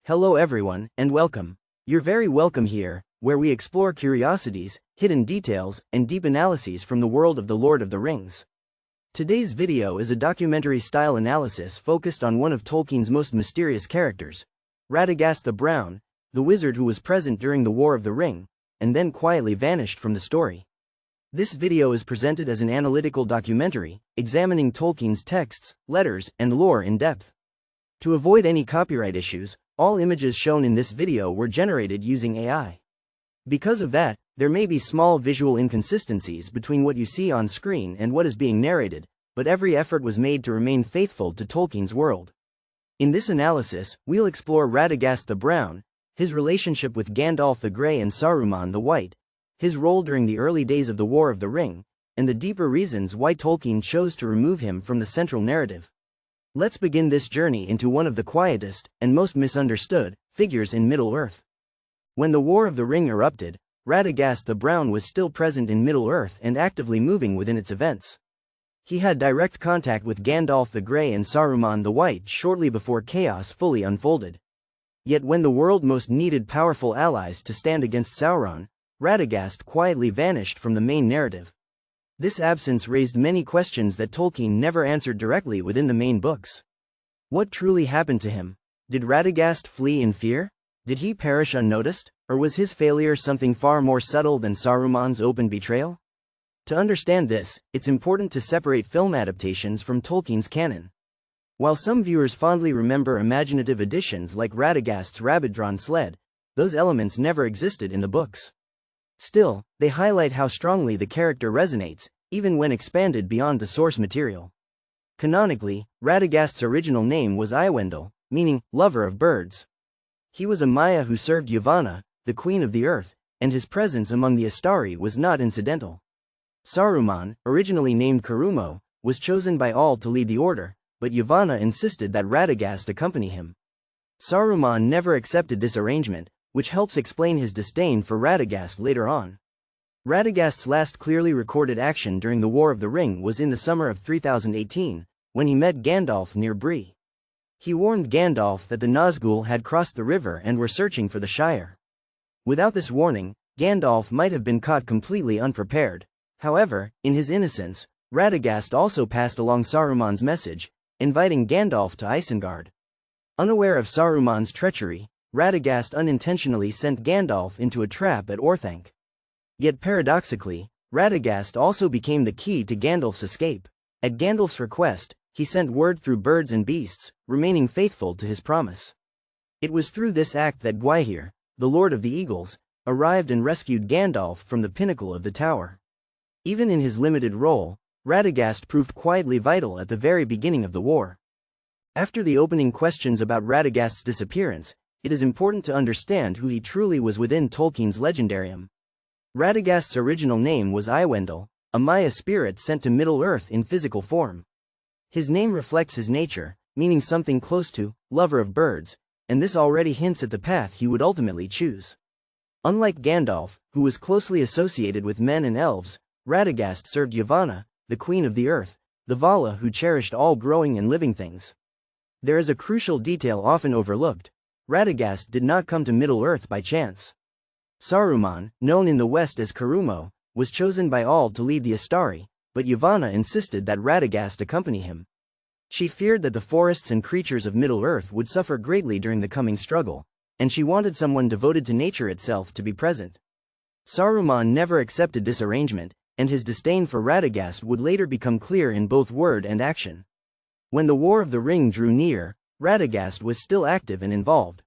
Hello everyone, and welcome. You're very welcome here, where we explore curiosities, hidden details, and deep analyses from the world of The Lord of the Rings. Today's video is a documentary-style analysis focused on one of Tolkien's most mysterious characters, Radagast the Brown, the wizard who was present during the War of the Ring, and then quietly vanished from the story. This video is presented as an analytical documentary, examining Tolkien's texts, letters, and lore in depth. To avoid any copyright issues, all images shown in this video were generated using AI. Because of that, there may be small visual inconsistencies between what you see on screen and what is being narrated, but every effort was made to remain faithful to Tolkien's world. In this analysis, we'll explore Radagast the Brown, his relationship with Gandalf the Grey and Saruman the White, his role during the early days of the War of the Ring, and the deeper reasons why Tolkien chose to remove him from the central narrative. Let's begin this journey into one of the quietest and most misunderstood figures in Middle-earth. When the War of the Ring erupted, Radagast the Brown was still present in Middle-earth and actively moving within its events. He had direct contact with Gandalf the Grey and Saruman the White shortly before chaos fully unfolded. Yet when the world most needed powerful allies to stand against Sauron, Radagast quietly vanished from the main narrative. This absence raised many questions that Tolkien never answered directly within the main books. What truly happened to him? Did Radagast flee in fear? Did he perish unnoticed, or was his failure something far more subtle than Saruman's open betrayal? To understand this, it's important to separate film adaptations from Tolkien's canon. While some viewers fondly remember imaginative additions like Radagast's rabbit-drawn sled, those elements never existed in the books. Still, they highlight how strongly the character resonates, even when expanded beyond the source material. Canonically, Radagast's original name was Iwendel, meaning lover of birds. He was a Maya who served Yavanna, the queen of the earth, and his presence among the Astari was not incidental. Saruman, originally named Karumo, was chosen by all to lead the order, but Yavanna insisted that Radagast accompany him. Saruman never accepted this arrangement, which helps explain his disdain for Radagast later on. Radagast's last clearly recorded action during the War of the Ring was in the summer of 3018, when he met Gandalf near Bree. He warned Gandalf that the Nazgul had crossed the river and were searching for the Shire. Without this warning, Gandalf might have been caught completely unprepared. However, in his innocence, Radagast also passed along Saruman's message, inviting Gandalf to Isengard. Unaware of Saruman's treachery, Radagast unintentionally sent Gandalf into a trap at Orthanc. Yet paradoxically, Radagast also became the key to Gandalf's escape. At Gandalf's request, he sent word through birds and beasts, remaining faithful to his promise. It was through this act that Gwaihir, the Lord of the Eagles, arrived and rescued Gandalf from the pinnacle of the tower. Even in his limited role, Radagast proved quietly vital at the very beginning of the war. After the opening questions about Radagast's disappearance, it is important to understand who he truly was within Tolkien's legendarium. Radagast's original name was Iwendel, a Maya spirit sent to Middle-earth in physical form. His name reflects his nature, meaning something close to lover of birds, and this already hints at the path he would ultimately choose. Unlike Gandalf, who was closely associated with men and elves, Radagast served Yavanna, the queen of the earth, the Vala who cherished all growing and living things. There is a crucial detail often overlooked. Radagast did not come to Middle-earth by chance. Saruman, known in the West as Karumo, was chosen by all to lead the Astari, but Yavanna insisted that Radagast accompany him. She feared that the forests and creatures of Middle-earth would suffer greatly during the coming struggle, and she wanted someone devoted to nature itself to be present. Saruman never accepted this arrangement, and his disdain for Radagast would later become clear in both word and action. When the War of the Ring drew near, Radagast was still active and involved.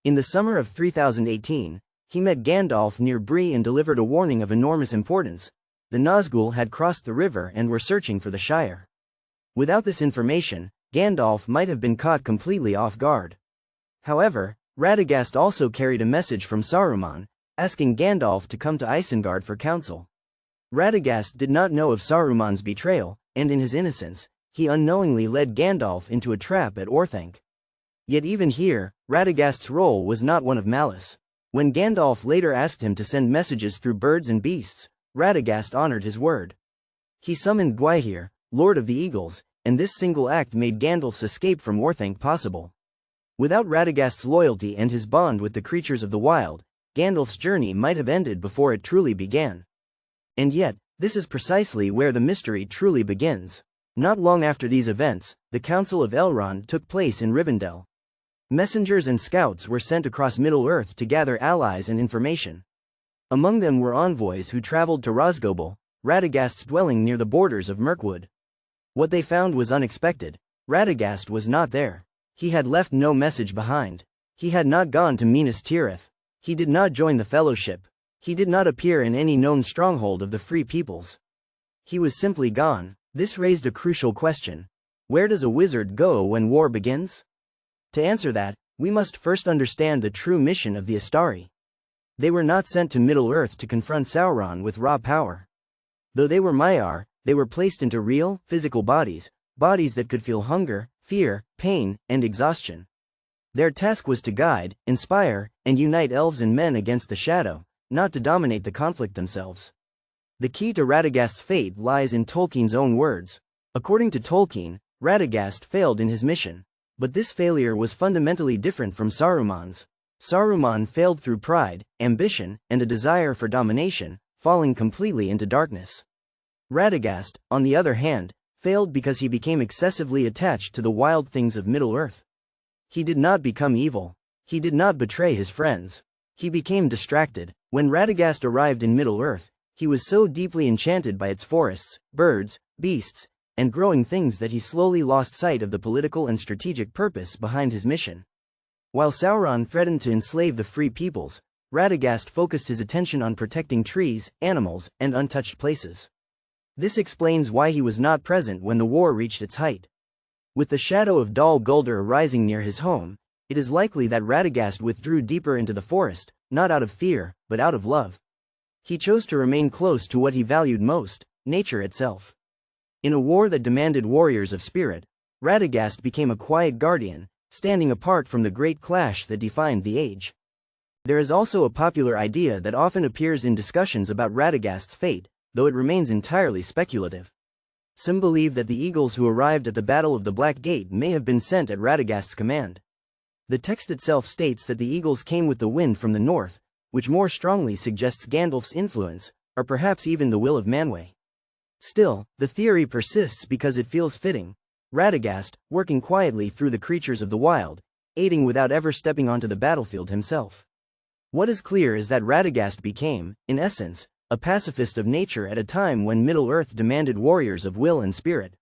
In the summer of 3018, he met Gandalf near Bree and delivered a warning of enormous importance. The Nazgul had crossed the river and were searching for the Shire. Without this information, Gandalf might have been caught completely off guard. However, Radagast also carried a message from Saruman, asking Gandalf to come to Isengard for counsel. Radagast did not know of Saruman's betrayal, and in his innocence, he unknowingly led Gandalf into a trap at Orthanc. Yet even here, Radagast's role was not one of malice. When Gandalf later asked him to send messages through birds and beasts, Radagast honored his word. He summoned Gwaihir, Lord of the Eagles, and this single act made Gandalf's escape from Orthanc possible. Without Radagast's loyalty and his bond with the creatures of the wild, Gandalf's journey might have ended before it truly began. And yet, this is precisely where the mystery truly begins. Not long after these events, the Council of Elrond took place in Rivendell. Messengers and scouts were sent across Middle-earth to gather allies and information. Among them were envoys who traveled to Rosgobel, Radagast's dwelling near the borders of Mirkwood. What they found was unexpected. Radagast was not there. He had left no message behind. He had not gone to Minas Tirith. He did not join the Fellowship. He did not appear in any known stronghold of the Free Peoples. He was simply gone. This raised a crucial question. Where does a wizard go when war begins? To answer that, we must first understand the true mission of the Astari. They were not sent to Middle-earth to confront Sauron with raw power. Though they were Maiar, they were placed into real, physical bodies that could feel hunger, fear, pain, and exhaustion. Their task was to guide, inspire, and unite elves and men against the shadow, not to dominate the conflict themselves. The key to Radagast's fate lies in Tolkien's own words. According to Tolkien, Radagast failed in his mission. But this failure was fundamentally different from Saruman's. Saruman failed through pride, ambition, and a desire for domination, falling completely into darkness. Radagast, on the other hand, failed because he became excessively attached to the wild things of Middle-earth. He did not become evil. He did not betray his friends. He became distracted. When Radagast arrived in Middle-earth, he was so deeply enchanted by its forests, birds, beasts, and growing things that he slowly lost sight of the political and strategic purpose behind his mission. While Sauron threatened to enslave the Free Peoples, Radagast focused his attention on protecting trees, animals, and untouched places. This explains why he was not present when the war reached its height. With the shadow of Dol Guldur rising near his home, it is likely that Radagast withdrew deeper into the forest, not out of fear, but out of love. He chose to remain close to what he valued most, nature itself. In a war that demanded warriors of spirit, Radagast became a quiet guardian, standing apart from the great clash that defined the age. There is also a popular idea that often appears in discussions about Radagast's fate, though it remains entirely speculative. Some believe that the eagles who arrived at the Battle of the Black Gate may have been sent at Radagast's command. The text itself states that the eagles came with the wind from the north, which more strongly suggests Gandalf's influence, or perhaps even the will of Manwë. Still, the theory persists because it feels fitting. Radagast, working quietly through the creatures of the wild, aiding without ever stepping onto the battlefield himself. What is clear is that Radagast became, in essence, a pacifist of nature at a time when Middle-earth demanded warriors of will and spirit.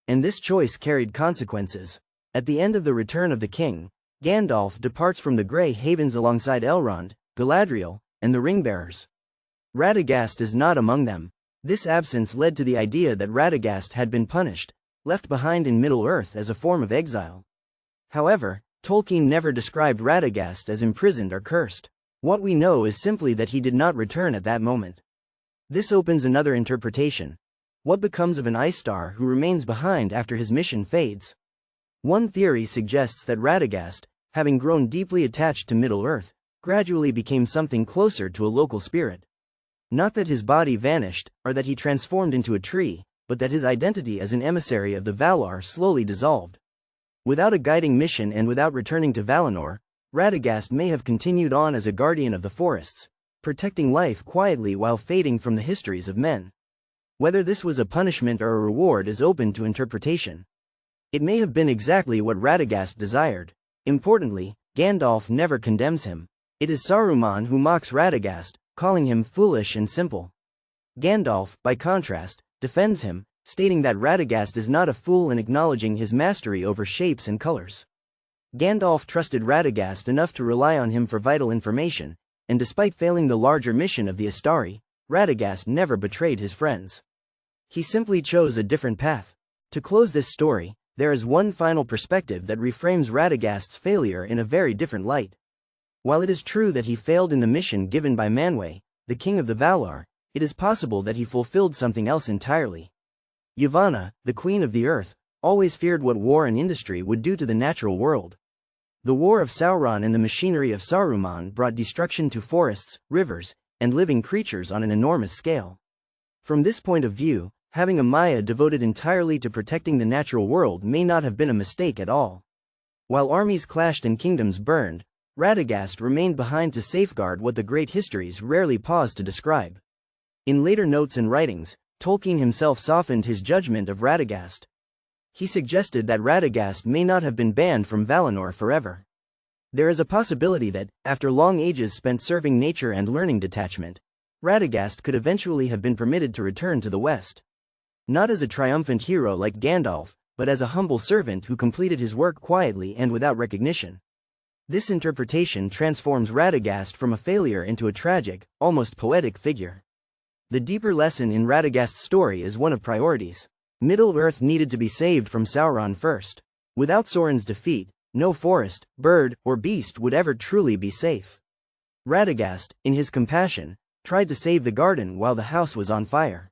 And this choice carried consequences. At the end of the Return of the King, Gandalf departs from the Grey Havens alongside Elrond, Galadriel, and the Ringbearers. Radagast is not among them. This absence led to the idea that Radagast had been punished, left behind in Middle-earth as a form of exile. However, Tolkien never described Radagast as imprisoned or cursed. What we know is simply that he did not return at that moment. This opens another interpretation. What becomes of an Ice Star who remains behind after his mission fades? One theory suggests that Radagast, having grown deeply attached to Middle-earth, gradually became something closer to a local spirit. Not that his body vanished, or that he transformed into a tree, but that his identity as an emissary of the Valar slowly dissolved. Without a guiding mission and without returning to Valinor, Radagast may have continued on as a guardian of the forests, protecting life quietly while fading from the histories of men. Whether this was a punishment or a reward is open to interpretation. It may have been exactly what Radagast desired. Importantly, Gandalf never condemns him. It is Saruman who mocks Radagast, calling him foolish and simple. Gandalf, by contrast, defends him, stating that Radagast is not a fool and acknowledging his mastery over shapes and colors. Gandalf trusted Radagast enough to rely on him for vital information, and despite failing the larger mission of the Astari, Radagast never betrayed his friends. He simply chose a different path. To close this story, there is one final perspective that reframes Radagast's failure in a very different light. While it is true that he failed in the mission given by Manwë, the king of the Valar, it is possible that he fulfilled something else entirely. Yavanna, the queen of the earth, always feared what war and industry would do to the natural world. The war of Sauron and the machinery of Saruman brought destruction to forests, rivers, and living creatures on an enormous scale. From this point of view, having a Maya devoted entirely to protecting the natural world may not have been a mistake at all. While armies clashed and kingdoms burned, Radagast remained behind to safeguard what the great histories rarely pause to describe. In later notes and writings, Tolkien himself softened his judgment of Radagast. He suggested that Radagast may not have been banned from Valinor forever. There is a possibility that, after long ages spent serving nature and learning detachment, Radagast could eventually have been permitted to return to the West. Not as a triumphant hero like Gandalf, but as a humble servant who completed his work quietly and without recognition. This interpretation transforms Radagast from a failure into a tragic, almost poetic figure. The deeper lesson in Radagast's story is one of priorities. Middle-earth needed to be saved from Sauron first. Without Sauron's defeat, no forest, bird, or beast would ever truly be safe. Radagast, in his compassion, tried to save the garden while the house was on fire.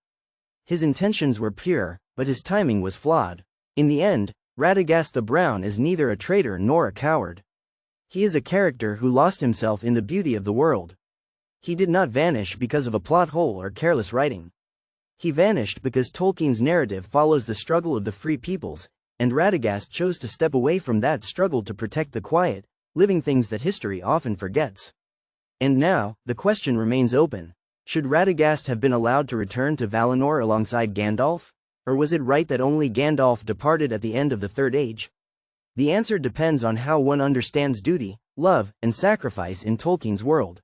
His intentions were pure, but his timing was flawed. In the end, Radagast the Brown is neither a traitor nor a coward. He is a character who lost himself in the beauty of the world. He did not vanish because of a plot hole or careless writing. He vanished because Tolkien's narrative follows the struggle of the free peoples, and Radagast chose to step away from that struggle to protect the quiet, living things that history often forgets. And now, the question remains open. Should Radagast have been allowed to return to Valinor alongside Gandalf? Or was it right that only Gandalf departed at the end of the Third Age? The answer depends on how one understands duty, love, and sacrifice in Tolkien's world.